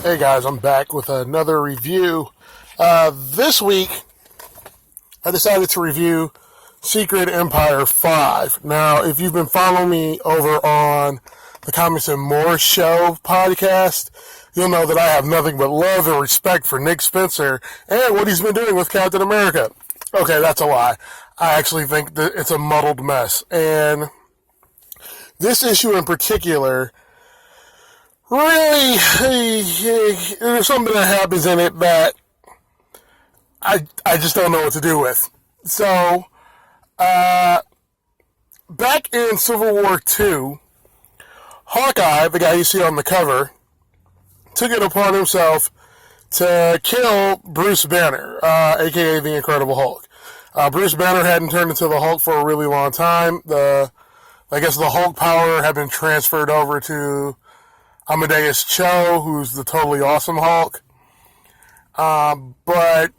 Hey guys, I'm back with another review. This week, I decided to review Secret Empire 5. Now, if you've been following me over on the Comics and More Show podcast, you'll know that I have nothing but love and respect for Nick Spencer and what he's been doing with Captain America. Okay, that's a lie. I actually think that it's a muddled mess. And this issue in particular, really, there's something that happens in it that I just don't know what to do with. So, back in Civil War II, Hawkeye, the guy you see on the cover, took it upon himself to kill Bruce Banner, aka the Incredible Hulk. Bruce Banner hadn't turned into the Hulk for a really long time. I guess the Hulk power had been transferred over to Amadeus Cho, who's the totally awesome Hulk. But,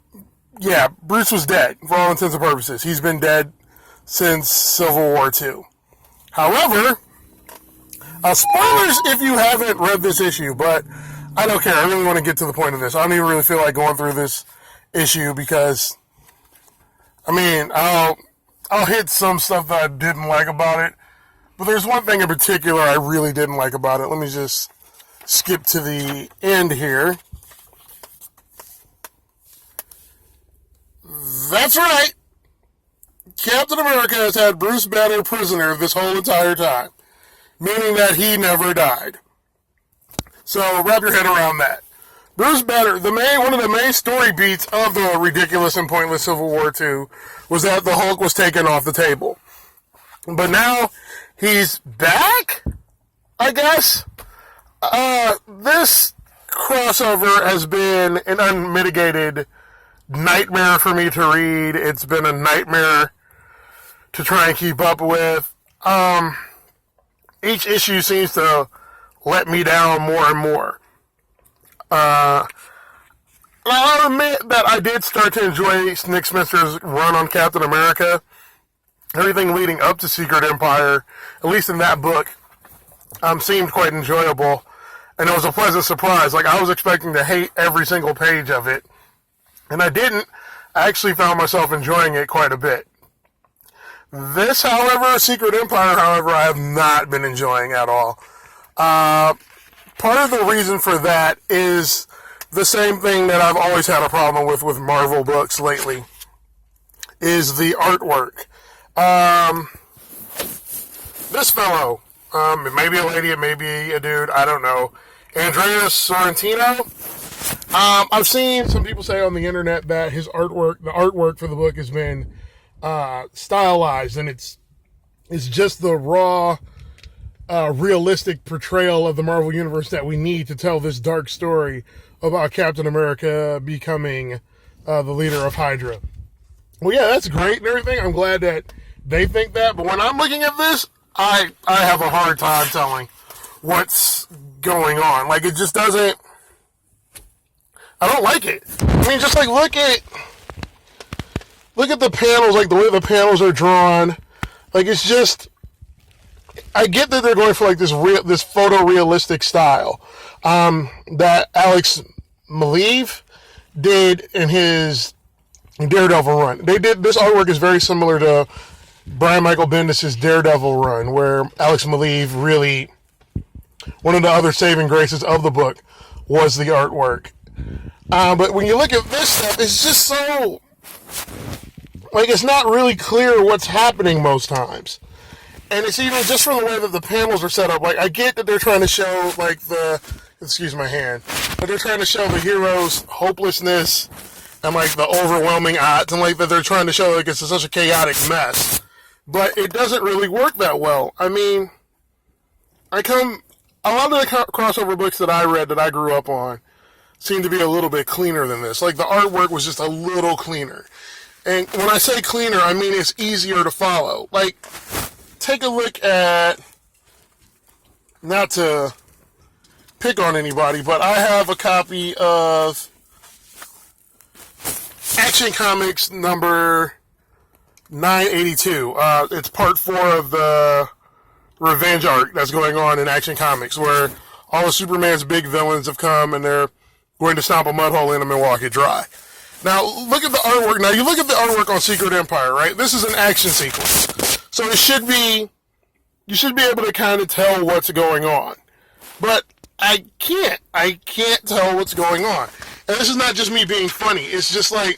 yeah, Bruce was dead, for all intents and purposes. He's been dead since Civil War II. However, spoilers if you haven't read this issue, but I don't care. I really want to get to the point of this. I don't even really feel like going through this issue because, I'll hit some stuff that I didn't like about it, but there's one thing in particular I really didn't like about it. Let me just skip to the end here. That's right. Captain America has had Bruce Banner prisoner this whole entire time, meaning that he never died. So wrap your head around that. Bruce Banner, one of the main story beats of the ridiculous and pointless Civil War II was that the Hulk was taken off the table. But now he's back, I guess. This crossover has been an unmitigated nightmare for me to read. It's been a nightmare to try and keep up with. Each issue seems to let me down more and more. I'll admit that I did start to enjoy Nick Spencer's run on Captain America. Everything leading up to Secret Empire, at least in that book, seemed quite enjoyable. And it was a pleasant surprise. Like, I was expecting to hate every single page of it. And I didn't. I actually found myself enjoying it quite a bit. This, however, Secret Empire, however, I have not been enjoying at all. Part of the reason for that is the same thing that I've always had a problem with Marvel books lately, is the artwork. This fellow, it may be a lady, it may be a dude, I don't know, Andreas Sorrentino. I've seen some people say on the internet that the artwork for the book has been stylized, and it's just the raw, realistic portrayal of the Marvel Universe that we need to tell this dark story about Captain America becoming the leader of Hydra. Well, yeah, that's great and everything. I'm glad that they think that, but when I'm looking at this, I have a hard time telling what's going on. Like, it just doesn't... I don't like it. Just like, look at the panels, like the way the panels are drawn. Like, it's just... I get that they're going for like this photorealistic style that Alex Maleev did in his Daredevil run. This artwork is very similar to Brian Michael Bendis' Daredevil run, where Alex Maleev really, one of the other saving graces of the book was the artwork. But when you look at this stuff, it's just so, like, it's not really clear what's happening most times. And it's even just from the way that the panels are set up. Like, I get that they're trying to show, like, excuse my hand, but they're trying to show the hero's hopelessness and, like, the overwhelming odds, and, like, that they're trying to show, like, it's such a chaotic mess. But it doesn't really work that well. A lot of the crossover books that I read, that I grew up on, seem to be a little bit cleaner than this. Like, the artwork was just a little cleaner. And when I say cleaner, I mean it's easier to follow. Like, take a look at, not to pick on anybody, but I have a copy of Action Comics number 982. It's part 4 of the revenge arc that's going on in Action Comics, where all of Superman's big villains have come and they're going to stomp a mud hole in them and walk it dry. Now, look at the artwork. Now, you look at the artwork on Secret Empire, right? This is an action sequence. So you should be able to kind of tell what's going on. But I can't tell what's going on. And this is not just me being funny. It's just like,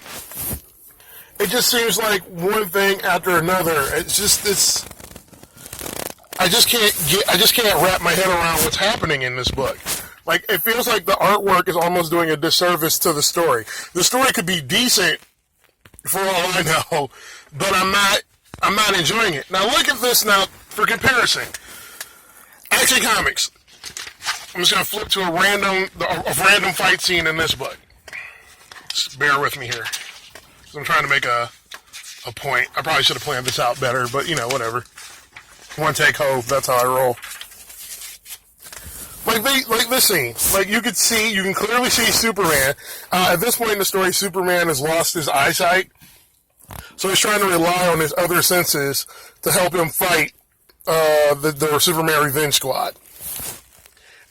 it just seems like one thing after another. I just can't wrap my head around what's happening in this book. Like, it feels like the artwork is almost doing a disservice to the story. The story could be decent for all I know, but I'm not enjoying it. Now look at this now for comparison. Action Comics. I'm just gonna flip to a random fight scene in this book. Just bear with me here. I'm trying to make a point. I probably should have planned this out better, but you know, whatever. One take home, that's how I roll. Like this scene. Like you can clearly see Superman. At this point in the story, Superman has lost his eyesight. So he's trying to rely on his other senses to help him fight the Superman Revenge Squad.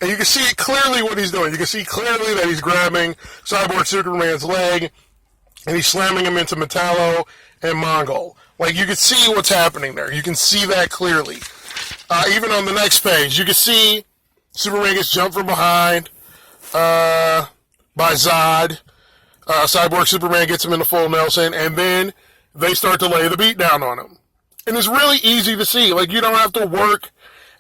And you can see clearly what he's doing. You can see clearly that he's grabbing Cyborg Superman's leg and he's slamming him into Metallo and Mongol. Like, you can see what's happening there. You can see that clearly. Even on the next page, you can see Superman gets jumped from behind by Zod. Cyborg Superman gets him into full Nelson, and then they start to lay the beat down on him. And it's really easy to see. Like, you don't have to work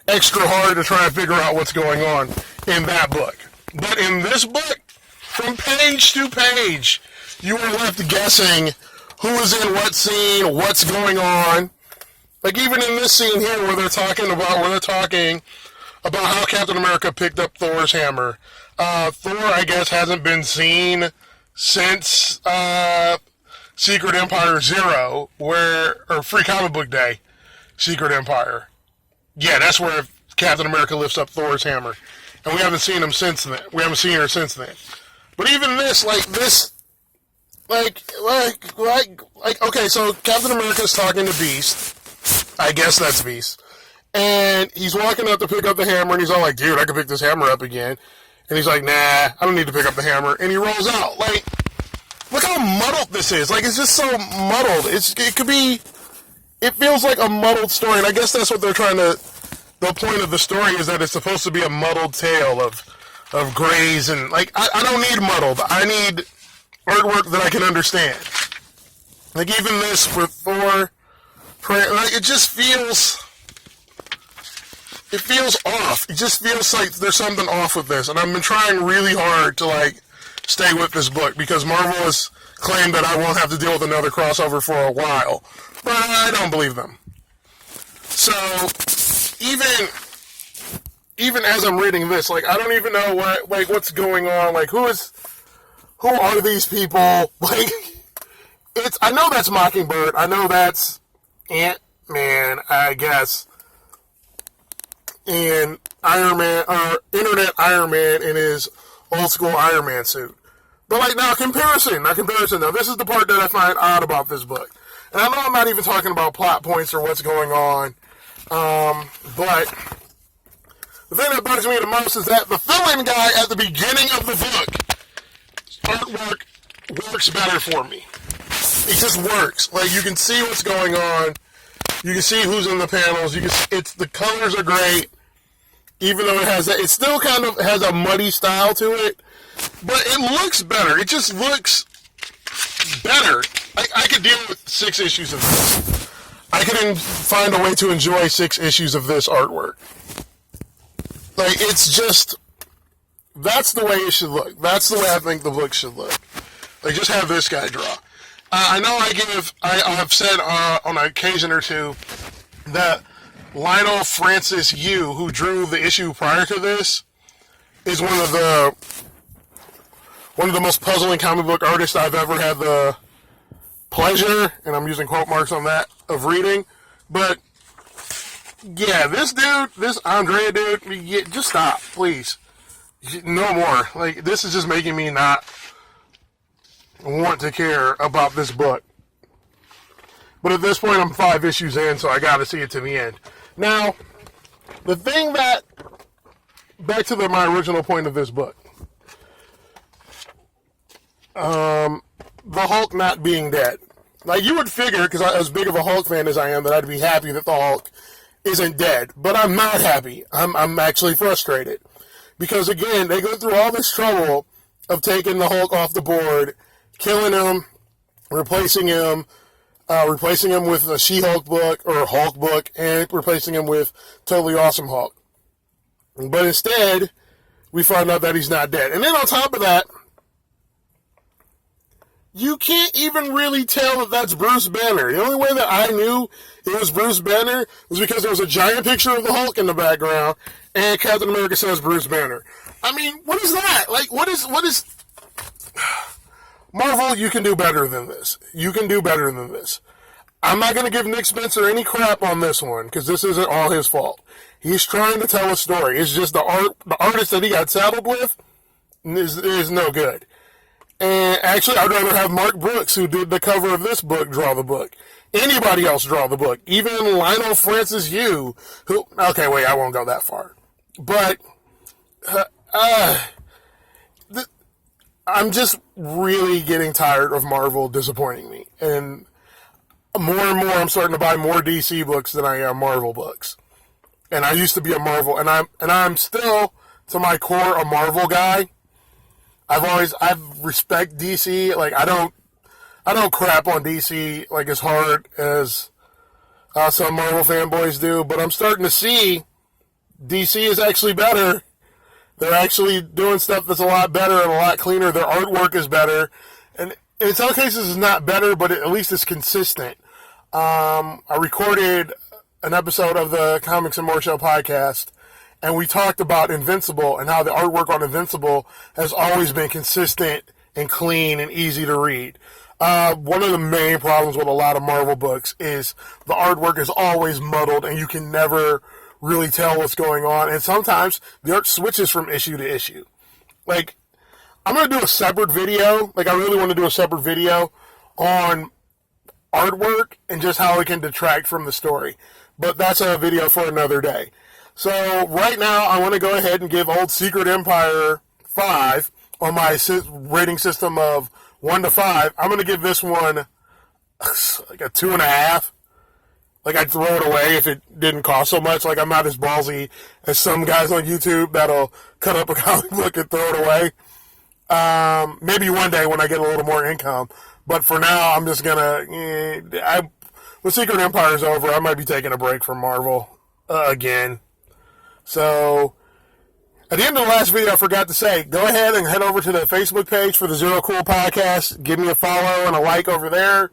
extra hard to try and figure out what's going on in that book. But in this book, from page to page, you are left guessing who is in what scene, what's going on. Like even in this scene here where they're talking about how Captain America picked up Thor's hammer. Thor, I guess, hasn't been seen since Secret Empire 0, or Free Comic Book Day, Secret Empire. Yeah, that's where Captain America lifts up Thor's hammer. And we haven't seen him since then. We haven't seen her since then. But even this, okay, so Captain America's talking to Beast. I guess that's Beast. And he's walking up to pick up the hammer, and he's all like, dude, I can pick this hammer up again. And he's like, nah, I don't need to pick up the hammer. And he rolls out. Like, look how muddled this is. Like, it's just so muddled. It feels like a muddled story, and I guess that's what they're trying to, the point of the story is that it's supposed to be a muddled tale of grays, and, like, I don't need muddled. I need artwork that I can understand. Like, even this with Thor, like, it feels off. It just feels like there's something off with this, and I've been trying really hard to, like, stay with this book, because Marvel has claimed that I won't have to deal with another crossover for a while, but I don't believe them. So, even as I'm reading this, like, I don't even know what's going on, like, who are these people? Like, I know that's Mockingbird, I know that's Ant-Man, I guess, and Iron Man, or Internet Iron Man in his old school Iron Man suit. But, like, now comparison. Now, this is the part that I find odd about this book. And I know I'm not even talking about plot points or what's going on, but the thing that bugs me the most is that the fill-in guy at the beginning of the book, artwork works better for me. It just works. Like, you can see what's going on. You can see who's in the panels. The colors are great, even though it still kind of has a muddy style to it, but it looks better. It just looks better. I could deal with 6 issues of this. I could find a way to enjoy 6 issues of this artwork. Like, it's just, that's the way it should look. That's the way I think the book should look. Like, just have this guy draw. I know I've said on an occasion or two that Lionel Francis Yu, who drew the issue prior to this, is one of the most puzzling comic book artists I've ever had the pleasure, and I'm using quote marks on that, of reading. But yeah, this Andrea dude, just stop, please. No more. Like, this is just making me not want to care about this book. But at this point, I'm 5 issues in, so I gotta see it to the end. Now, the thing that, back to my original point of this book, the Hulk not being dead. Like, you would figure, because as big of a Hulk fan as I am, that I'd be happy that the Hulk isn't dead. But I'm not happy. I'm actually frustrated. Because, again, they go through all this trouble of taking the Hulk off the board, killing him, replacing him with a She-Hulk book, or a Hulk book, and replacing him with Totally Awesome Hulk. But instead, we find out that he's not dead. And then on top of that, you can't even really tell that that's Bruce Banner. The only way that I knew it was Bruce Banner was because there was a giant picture of the Hulk in the background, and Captain America says Bruce Banner. I mean, what is that? Like, what is... Marvel, you can do better than this. You can do better than this. I'm not going to give Nick Spencer any crap on this one, because this isn't all his fault. He's trying to tell a story. It's just the artist that he got saddled with is no good. And actually, I'd rather have Mark Brooks, who did the cover of this book, draw the book. Anybody else draw the book. Even Lionel Francis Yu, who... Okay, wait, I won't go that far. But... I'm just really getting tired of Marvel disappointing me. And more I'm starting to buy more DC books than I am Marvel books. And I used to be a Marvel... And I'm still, to my core, a Marvel guy. I've respect DC. Like, I don't crap on DC like as hard as some Marvel fanboys do, but I'm starting to see DC is actually better. They're actually doing stuff that's a lot better and a lot cleaner. Their artwork is better, and in some cases it's not better, but at least it's consistent. I recorded an episode of the Comics and More Show podcast, and we talked about Invincible and how the artwork on Invincible has always been consistent and clean and easy to read. One of the main problems with a lot of Marvel books is the artwork is always muddled and you can never really tell what's going on. And sometimes the art switches from issue to issue. Like, I'm going to do a separate video. Like, I really want to do a separate video on artwork and just how it can detract from the story. But that's a video for another day. So right now, I want to go ahead and give Old Secret Empire 5 on my rating system of 1 to 5. I'm going to give this one like a 2.5. Like, I'd throw it away if it didn't cost so much. Like, I'm not as ballsy as some guys on YouTube that'll cut up a comic book and throw it away. Maybe one day when I get a little more income. But for now, I'm just going to... when Secret Empire is over, I might be taking a break from Marvel again. So, at the end of the last video, I forgot to say, go ahead and head over to the Facebook page for the Zero Cool Podcast. Give me a follow and a like over there.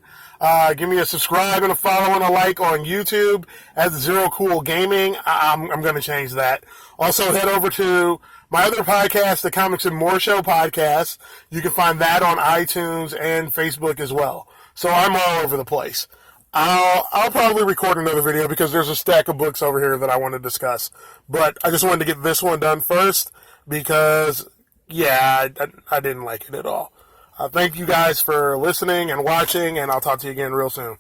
Give me a subscribe and a follow and a like on YouTube at Zero Cool Gaming. I'm going to change that. Also, head over to my other podcast, the Comics and More Show podcast. You can find that on iTunes and Facebook as well. So I'm all over the place. I'll probably record another video because there's a stack of books over here that I want to discuss. But I just wanted to get this one done first because, yeah, I didn't like it at all. Thank you guys for listening and watching, and I'll talk to you again real soon.